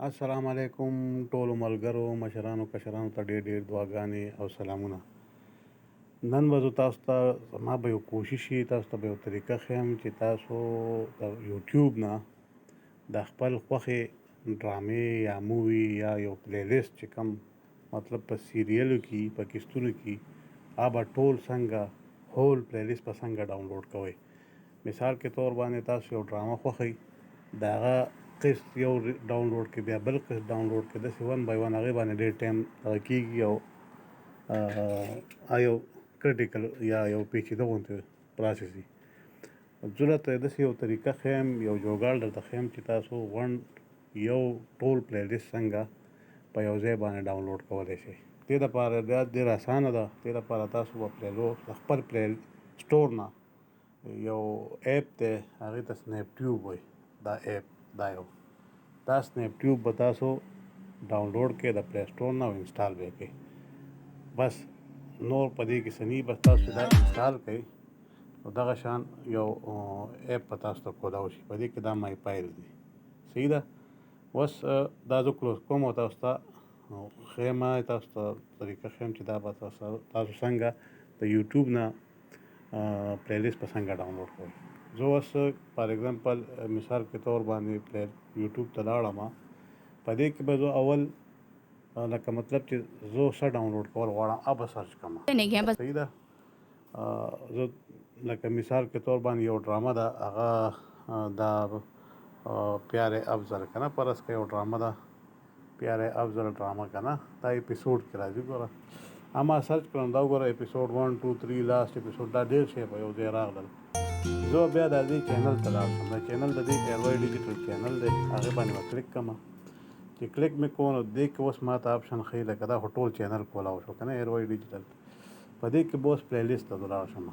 السلام علیکم ټولو ملګرو مشرانو کشرانو ته ډېر ډېر دعاګانې او سلامونه. نن به زه تاسو ته زما به یو کوشش وي، تاسو ته به یو طریقه ښیم چې تاسو د یوټیوب نه د خپل خوښې ډرامې یا مووي یا یو پلی لیست چې کوم مطلب په سیریلو کې په کیستونو کې هغه به ټول څنګه هول پلی لیست به څنګه ډاونلوډ کوئ. مثال کې طور باندې تاسو یو ډرامه خوښئ، د هغه قسط یو ډاونلوډ کړئ، بیا بل قسط ډاونلوډ کړئ، داسې ون بای ون هغې باندې ډېر ټایم دغه کېږي او یو کرټیکل یا یو پیچیده غوندې پراسس وي. زه درته داسې یو طریقه ښیم، یو جوګاړ درته ښیم چې تاسو غونډ یو ټول پلی لیست څنګه په یو ځای باندې ډاونلوډ کولی شئ. دې دپاره دا ډېر اسانه ده. دې دپاره تاسو به د خپل پلی سټور نه یو ایپ دی، هغې ته سنیپ ټیوب وایي. دا ایپ دا سنیپ ټیوب به تاسو ډاونلوډ کړئ د پلی سټور نه او انسټال به یې کړئ. بس نور په دې کې څه نه وي، بس تاسو دا انسټال کړئ نو دغه شان یو ایپ به تاسو ته کولاو شي. په دې کې دا مای فایل دی. صحیح ده. اوس دا زه کلوز کوم او تاسو ته ښیم، تاسو ته طریقه ښیم چې دا به تاسو څنګه د یوټیوب نه پلی لیست په څنګه ډاونلوډ کوئ. زه اوس فار ایګزامپل مثال کې طور باندې یوټیوب ته لاړم، په دې کې به زه اول لکه مطلب چې زه څه ډاونلوډ کول غواړم هغه به سرچ کړم. صحیح ده. زه لکه مثال کې طور باندې یو ډرامه ده، هغه دا پیار افضل که نه فرض کړه یو ډرامه ده، پیار افضل ډرامه که نه، دا اپیسوډ کې راځي. ګوره اما سرچ کړم دا وګوره اپیسوډ 1 2 3 لاست اپیسوډ، دا ډېر شی په یو ځای راغلل. زه بیا د دې چینل ته لاړ شم. دا چینل د دې ایروای ډیجیټل چینل دی، هغې باندې به کلیک کړم. چې کلیک مې کوم نو دې کې اوس ما ته آپشن ښیي لکه دا خو ټول چینل کولاو شو که نه، ایروای ډیجیټل. په دې کې به اوس پلی لیست ته لاړ شم.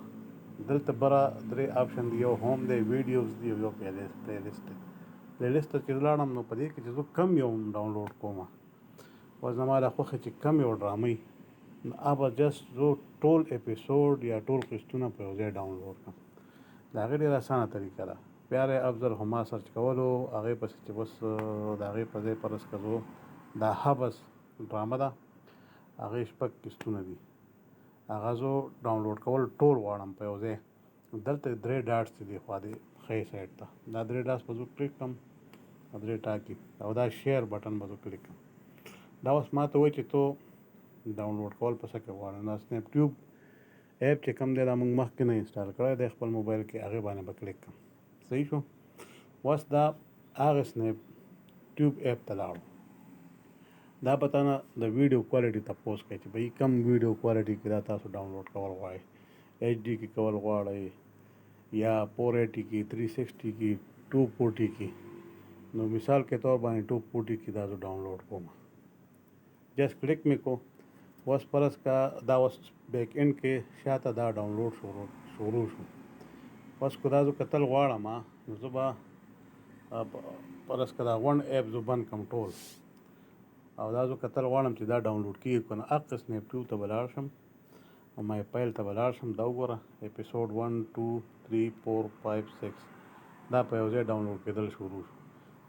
دلته بره 3 آپشن دی، یو ہوم دی، ویډیوز دی او یو پلی لیست دی. پلی لیست ته چې لاړم نو په دې کې چې زه کم یو ډاونلوډ کوم، اوس زما د خوښې چې کم یو ډرامه وي نو هغه به جست زه ټول اپیسوډ یا ټول قسطونه په یو ځای ډاونلوډ کړم. د هغې ډېره اسانه طریقه ده. پیار افضل خو ما سرچ کولو، هغې پسې چې بس د هغې په ځای فرض کړه زه دا حبس ډرامه ده، هغې 6 قسطونه دي، هغه زه ډاونلوډ کول ټول غواړم په یو ځای. دلته 3 ډاټس دي خوا دې ښی سایډ ته، دا 3 ډاټس به زه کلیک کړم، 3 ټاکي او دا شیر بټن به زه کلیک کړم. دا اوس ما ته وایي چې تو ډاونلوډ کول په څه کې غواړې. دا سنیپ ټیوب ایپ چې کوم دی دا موږ مخکې نه انسټال کړی دی خپل موبایل کې، هغې باندې به کلیک کړم. صحیح شو. اوس دا هغه سنیپ ټیوب ایپ ته لاړو. دا به تا نه د ویډیو کوالټي تپوس کوي چې بھئی کم ویډیو کوالټي کې دا تاسو ډاونلوډ کول غواړئ، ایچ ډي کې کول غواړئ یا 480 کې، 360 کې، 240 کې. نو مثال کې طور باندې 240 کې دا زه ډاونلوډ کوم. جست کلیک مې کو. اوس فرض کا دا اوس بیک اینډ کې شاته دا ډاونلوډ شروع شو. اوس که دا زه کتل غواړم نو زه به فرض که دا غونډ ایپ زه بند کړم ټول او دا زه کتل غواړم چې دا ډاونلوډ کېږي که نه، هغه سنیپ ټیوب ته به لاړ شم او مای فایل ته به لاړ شم. دا وګوره اپیسوډ 1 2 3 4 5 6 دا په یو ځای ډاونلوډ کېدل شروع شو.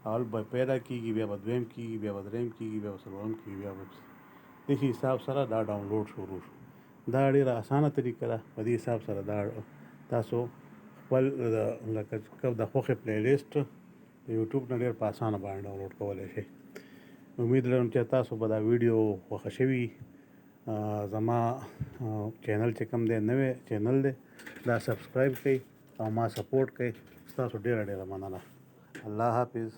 اول به پیدا کېږي، بیا به دویم کېږي، بیا به دریم کېږي، بیا به څلورم کېږي، بیا به داسې حساب سره دا ډاونلوډ شروع شو. دا ډېره اسانه طریقه ده. په دې حساب سره دا تاسو خپل لکه د خوښې پلی لیست د یوټیوب نه ډېر په اسانه باندې ډاونلوډ کولی شئ. امید لرم چې تاسو به دا ویډیو خوښه شوي. زما چینل چې کوم دی نوی چینل دی، دا سبسکرایب کړئ او ما سپورټ کړئ. ستاسو ډېره ډېره مننه. الله حافظ.